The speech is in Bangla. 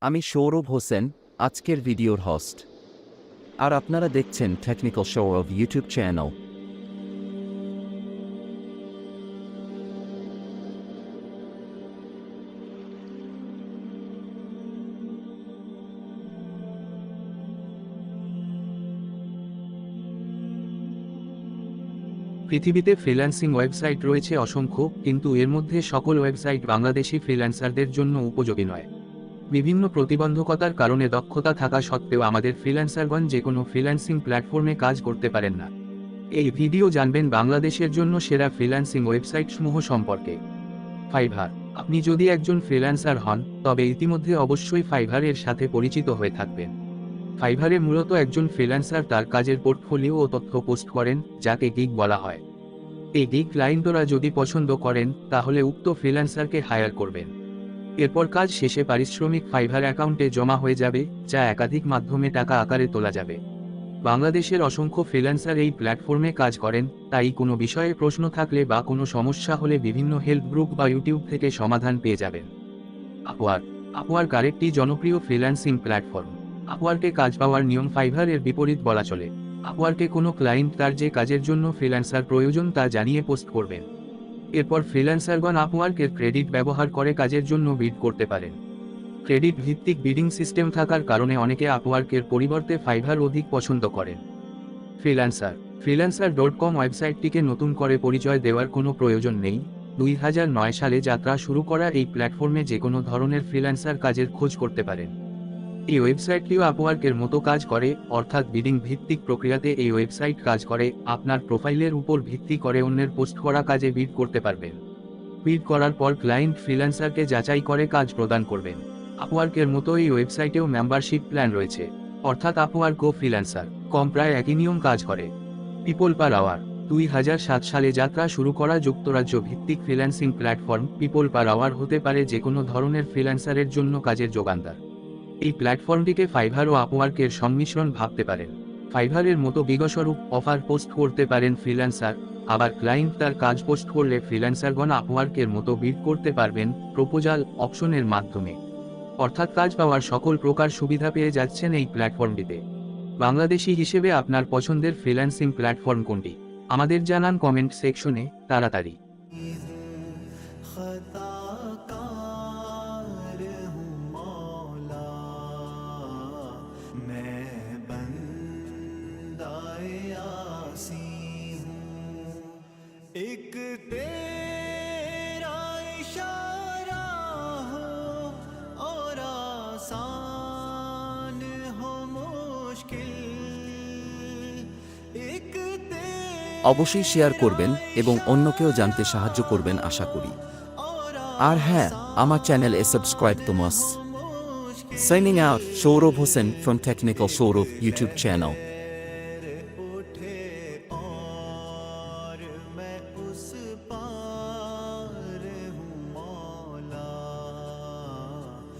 আমি সৌরভ হোসেন, আজকের ভিডিওর হোস্ট। আর আপনারা দেখছেন টেকনিক্যাল শোরভ ইউটিউব চ্যানেল। পৃথিবীতে ফ্রিল্যান্সিং ওয়েবসাইট রয়েছে অসংখ্য, কিন্তু এর মধ্যে সকল ওয়েবসাইট বাংলাদেশি ফ্রিল্যান্সারদের জন্য উপযোগী নয়। বিভিন্ন প্রতিবন্ধকতার কারণে দক্ষতা থাকা সত্ত্বেও আমাদের ফ্রিল্যান্সারগণ যে কোনো ফ্রিল্যান্সিং প্ল্যাটফর্মে কাজ করতে পারেন না। এই ভিডিও জানবেন বাংলাদেশের জন্য সেরা ফ্রিল্যান্সিং ওয়েবসাইটসমূহ সম্পর্কে। ফাইভার। আপনি যদি একজন ফ্রিল্যান্সার হন, তবে ইতিমধ্যে অবশ্যই ফাইভারের সাথে পরিচিত হয়ে থাকবেন। ফাইভারে মূলত একজন ফ্রিল্যান্সার তার কাজের পোর্টফোলিও ও তথ্য পোস্ট করেন, যাকে গিগ বলা হয়। এই গিগ ক্লায়েন্টরা যদি পছন্দ করেন, তাহলে উক্ত ফ্রিল্যান্সারকে হায়ার করবেন। এরপর কাজ শেষে পারিশ্রমিক ফাইভার অ্যাকাউন্টে জমা হয়ে যাবে, যা একাধিক মাধ্যমে টাকা আকারে তোলা যাবে। বাংলাদেশের অসংখ্য ফ্রিল্যান্সার এই প্ল্যাটফর্মে কাজ করেন, তাই কোনো বিষয়ে প্রশ্ন থাকলে বা কোনো সমস্যা হলে বিভিন্ন হেল্প গ্রুপ বা ইউটিউব থেকে সমাধান পেয়ে যাবেন। আপওয়ার্ক আরেকটি জনপ্রিয় ফ্রিল্যান্সিং প্ল্যাটফর্ম। আপওয়ার্কে কাজ পাওয়ার নিয়ম ফাইভারের বিপরীত বলা চলে। আপওয়ার্কে কোনো ক্লায়েন্ট তার যে কাজের জন্য ফ্রিল্যান্সার প্রয়োজন তা জানিয়ে পোস্ট করবেন। এরপর ফ্রিল্যান্সারগণ আপওয়ার্কের ক্রেডিট ব্যবহার করে কাজের জন্য বিড করতে পারেন। ক্রেডিট ভিত্তিক বিডিং সিস্টেম থাকার কারণে অনেকে আপওয়ার্কের পরিবর্তে ফাইভার অধিক পছন্দ করেন। freelancer.com ওয়েবসাইটটিকে নতুন করে পরিচয় দেওয়ার কোনো প্রয়োজন নেই। 2009 সালে যাত্রা শুরু করা এই প্ল্যাটফর্মে যে কোনো ধরনের ফ্রিল্যান্সার কাজের খোঁজ করতে পারেন। এই ওয়েবসাইটটিও আপওয়ার্কের মতো কাজ করে, অর্থাৎ বিডিং ভিত্তিক প্রক্রিয়াতে এই ওয়েবসাইট কাজ করে। আপনার প্রোফাইলের উপর ভিত্তি করে অন্যের পোস্ট করা কাজে বিড করতে পারবেন। বিড করার পর ক্লায়েন্ট ফ্রিল্যান্সারকে যাচাই করে কাজ প্রদান করবেন। আপওয়ার্কের মতো এই ওয়েবসাইটেও মেম্বারশিপ প্ল্যান রয়েছে, অর্থাৎ আপওয়ার্ক ও freelancer.com প্রায় একই নিয়ম কাজ করে। People per hour. 2007 সালে যাত্রা শুরু করা যুক্তরাজ্য ভিত্তিক freelancing platform people per hour হতে পারে যে কোনো ধরনের ফ্রিল্যান্সারের জন্য কাজের যোগানদার। এই প্ল্যাটফর্মটিকে ফাইভার ও আপওয়ার্কের সংমিশ্রণ ভাবতে পারেন। ফাইভারের মতো বিগস্বরূপ অফার পোস্ট করতে পারেন ফ্রিল্যান্সার, আবার ক্লায়েন্ট তার কাজ পোস্ট করলে ফ্রিল্যান্সারগণ আপওয়ার্কের মতো বিড করতে পারবেন প্রপোজাল অপশনের মাধ্যমে। অর্থাৎ কাজ পাওয়ার সকল প্রকার সুবিধা পেয়ে যাচ্ছেন এই প্ল্যাটফর্মটিতে। বাংলাদেশি হিসেবে আপনার পছন্দের ফ্রিল্যান্সিং প্ল্যাটফর্ম কোনটি? আমাদের জানান কমেন্ট সেকশনে তাড়াতাড়ি। एक तेरा इशारा हो और आसान हो मुश्किल, एक অবশ্যই শেয়ার করবেন এবং অন্যকেও জানতে সাহায্য করবেন আশা করি। আর হ্যাঁ, আমার চ্যানেলে সাবস্ক্রাইব তো must. Signing out, Showrov Hossain from Technical Showrov YouTube channel.